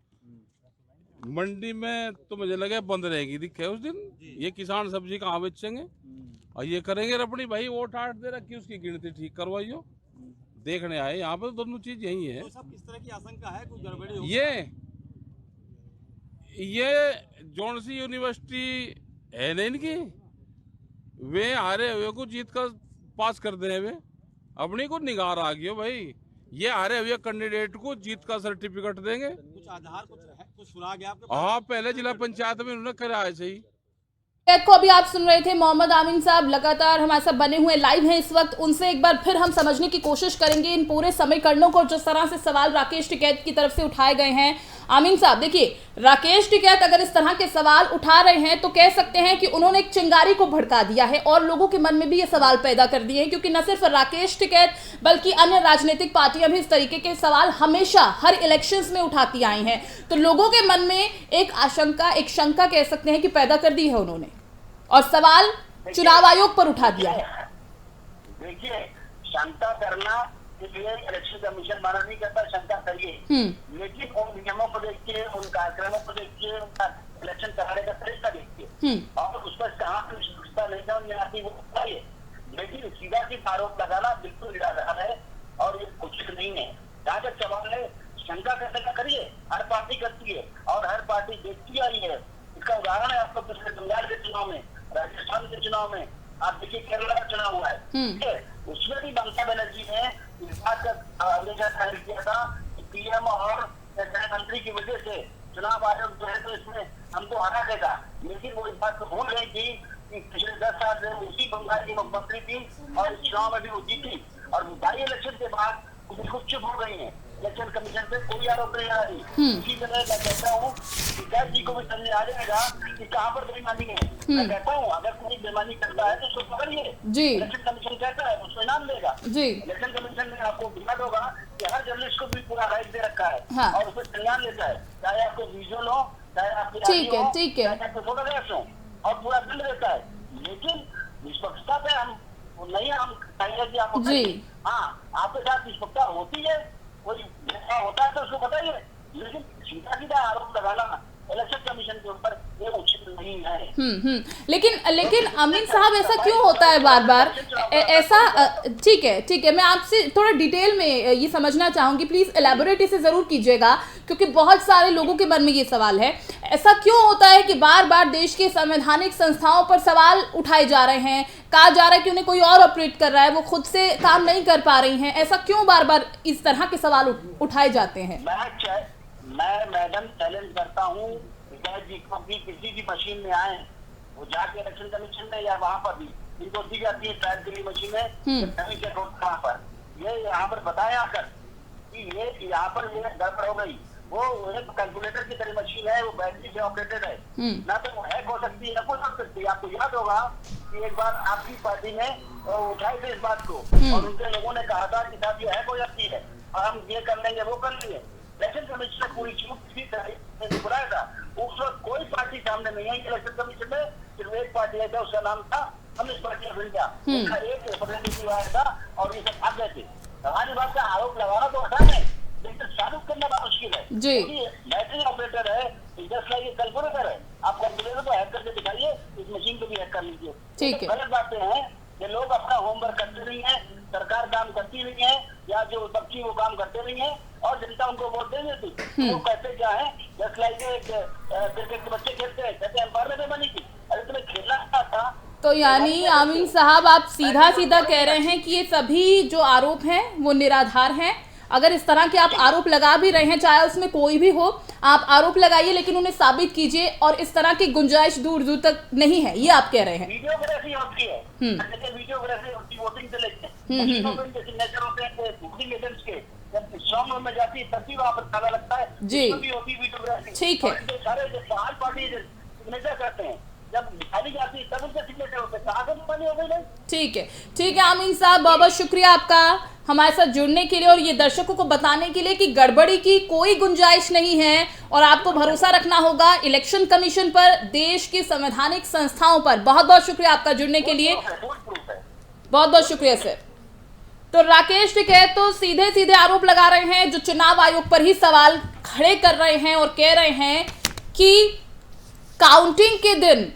J: मंडी में तो मुझे लगे बंद रहेगी, दिखे उस दिन ये किसान सब्जी कहाँ बेचेंगे और ये करेंगे रपड़ी भाई, वोट 8 दे रखी, उसकी गिनती ठीक करवाइयो, देखने आए यहाँ पे। दोनों चीज यही है।
D: तो सब किस तरह की आशंका है, कोई गड़बड़ी हो?
J: ये जौन सी यूनिवर्सिटी है ना इनकी, वे हारे हुए को जीत कर पास कर दे, वे अपनी को निगार आ गई हो भाई, ये हारे हुए कैंडिडेट को जीत का सर्टिफिकेट देंगे।
D: कुछ आधार कुछ सुना गया आपके?
J: हाँ, पहले जिला पंचायत में उन्होंने कराया सही।
A: को अभी आप सुन रहे थे मोहम्मद आमीन साहब लगातार हमारे साथ बने हुए लाइव हैं इस वक्त, उनसे एक बार फिर हम समझने की कोशिश करेंगे इन पूरे समीकरणों को, जिस तरह से सवाल राकेश टिकैत की तरफ से उठाए गए हैं। आमीन साहब, देखिए राकेश टिकैत अगर इस तरह के सवाल उठा रहे हैं तो कह सकते हैं कि उन्होंने एक चिंगारी को भड़का दिया है और लोगों के मन में भी ये सवाल पैदा कर दिए हैं, क्योंकि न सिर्फ राकेश टिकैत बल्कि अन्य राजनीतिक पार्टियां भी इस तरीके के सवाल हमेशा हर इलेक्शंस में उठाती आई हैं। तो लोगों के मन में एक आशंका, एक शंका कह सकते हैं कि पैदा कर दी है उन्होंने, और सवाल चुनाव आयोग पर उठा दिया है।
K: देखिए, शंका करना इसलिए इलेक्शन कमीशन मना नहीं करता, शंका करिए, लेकिन उन नियमों को देखिए, उन कार्यक्रमों को देखिए, उनका इलेक्शन कराने का तरीका देखिए, और उस पर कहाँ नहीं आती वो बताइए। लेकिन सीधा सीधा आरोप लगाना बिल्कुल निराधार है और ये उचित नहीं है। जहाँ तक सवाल है शंका करने का करिए, हर पार्टी करती है और हर पार्टी देखती आई है। इसका उदाहरण है आपको पिछले बंगाल के चुनाव में, राजस्थान के चुनाव में, आप देखिए केरला का चुनाव हुआ है, उसमें भी ममता बनर्जी ने इस बात का अभिलेखा जाहिर किया था कि पीएम और गृह मंत्री की वजह से चुनाव आयोग जो है तो इसमें हमको हरा देगा। लेकिन वो इस बात को भूल गई थी कि पिछले 10 साल से उसी बंगाल की मुख्यमंत्री थी और इस चुनाव में भी वो जीती, और बाई इलेक्शन के बाद बिल्कुल चुप हो गई है। इलेक्शन कमीशन से कोई आरोप नहीं आ रही। इसी तरह मैं कहता हूँ टिकैत जी को भी समझ आ जाएगा कि कहाँ पर बेईमानी है। मैं कहता हूँ अगर कोई बेईमानी करता है तो उसको पकड़िए। इलेक्शन कमीशन कहता है उसको इनाम देगा। इलेक्शन कमीशन ने आपको याद होगा कि हर जर्नलिस्ट को भी पूरा राइट दे रखा है और उसमें संज्ञान लेता है, चाहे आपको विजुअल हो, चाहे आपकी चाहे आपको फोटोग्राफ्स हो, और पूरा दंड देता है। लेकिन निष्पक्षता पे हम नहीं, हम कहेंगे कि आपको हाँ आपके साथ निष्पक्षता होती है, कोई होता है तो उसको बताइए, लेकिन सीधा सीधा आरोप लगाना इलेक्शन कमीशन के ऊपर ये उचित नहीं है।
A: लेकिन अमीन साहब ऐसा क्यों होता है बार बार ऐसा? ठीक है, मैं आपसे थोड़ा डिटेल में ये समझना चाहूंगी, प्लीज एलैबोरेट इसे जरूर कीजिएगा, क्योंकि बहुत सारे लोगों के मन में ये सवाल है। ऐसा क्यों होता है कि बार बार देश के संवैधानिक संस्थाओं पर सवाल उठाए जा रहे हैं, कहा जा रहा है कि उन्हें कोई और ऑपरेट कर रहा है, वो खुद से काम नहीं कर पा रही हैं? ऐसा क्यों बार बार इस तरह के सवाल उठाए जाते हैं?
K: मैं मैडम चैलेंज करता हूँ जी को भी किसी भी मशीन में आए, वो जाके इलेक्शन कमीशन में या वहाँ पर भी इनको दी जाती है ट्रायल के लिए मशीनें, वहाँ पर ये यहाँ पर बताया आकर कि ये यहाँ पर ये गड़बड़ हो गई। वो एक कैलकुलेटर की तरह मशीन है, वो बैटरी से ऑपरेटेड है, ना तो वो हैक हो सकती है ना कुछ हो सकती है। आपको याद होगा कि एक बार आपकी पार्टी ने उठाई थी इस बात को और उनके लोगों ने कहा था कि साहब ये हैक हो जाती है और हम ये कर लेंगे वो कर लेंगे। इलेक्शन कमीशन ने पूरी छूट किसी तरह बुलाया था, उस वक्त कोई पार्टी सामने नहीं आई इलेक्शन कमीशन में, सिर्फ एक पार्टी आई था, उसका नाम था कम्युनिस्ट पार्टी ऑफ इंडिया, उसका एक रिप्रेजेंटेटिव आया था और ये सब भाग गए थे। हमारी बात का आरोप लगाना तो आसान है, लेकिन साबित करना बहुत मुश्किल है, क्योंकि बैटरी ऑपरेटर है, जस्ट लाइक ये कैलकुलेटर है, आप कैलकुलेटर को हैक करके दिखाइए, इस मशीन को भी हैक कर लीजिए। तो गलत बातें हैं कि लोग अपना होमवर्क करते नहीं है, सरकार काम करती नहीं है, या जो विपक्षी वो काम करते नहीं है और जनता उनको वोट दे देती। वो कहते क्या है, जस्ट लाइक क्रिकेट के बच्चे खेलते हैं, कहते अंपायर ने बेईमानी की, अरे तुम्हें खेलना था।
A: तो यानी आमीन साहब आप सीधा सीधा कह रहे हैं कि ये सभी जो आरोप हैं वो निराधार हैं। अगर इस तरह के आप आरोप लगा भी रहे हैं, चाहे उसमें कोई भी हो, आप आरोप लगाइए लेकिन उन्हें साबित कीजिए, और इस तरह की गुंजाइश दूर दूर तक नहीं है, ये आप कह रहे हैं।
K: वीडियोग्राफी होती है, वीडियोग्राफी होती, वोटिंग से लेकर सिग्नेचर होते हैं वोटिंग एजेंट्स के, जब स्ट्रॉन्ग रूम में जाती है तभी वहाँ पर ताला लगता है जी, भी होती है वीडियोग्राफी। ठीक है, सारे जो बाहर पार्टी सिग्नेचर करते हैं, जब निकाली जाती है तब उनके सिग्नेचर होते हैं, कहाँ से बेईमानी हो गई? ठीक
A: है आमीन साहब, बहुत बहुत शुक्रिया आपका हमारे साथ जुड़ने के लिए और ये दर्शकों को बताने के लिए कि गड़बड़ी की कोई गुंजाइश नहीं है और आपको भरोसा रखना होगा इलेक्शन कमीशन पर, देश की संवैधानिक संस्थाओं पर। बहुत बहुत शुक्रिया आपका जुड़ने के लिए, बहुत बहुत शुक्रिया सर। तो राकेश टिकैत तो सीधे सीधे आरोप लगा रहे हैं, जो चुनाव आयोग पर ही सवाल खड़े कर रहे हैं और कह रहे हैं कि काउंटिंग के दिन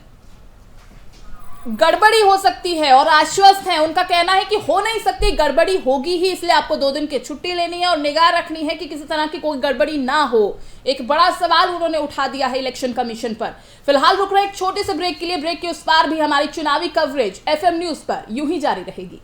A: गड़बड़ी हो सकती है और आश्वस्त हैं। उनका कहना है कि हो नहीं सकती, गड़बड़ी होगी ही, इसलिए आपको 2 दिन की छुट्टी लेनी है और निगाह रखनी है कि किसी तरह की कोई गड़बड़ी ना हो। एक बड़ा सवाल उन्होंने उठा दिया है इलेक्शन कमीशन पर। फिलहाल रुक रहे एक छोटे से ब्रेक के लिए। ब्रेक के उस पार भी हमारी चुनावी कवरेज FM न्यूज पर यूं ही जारी रहेगी।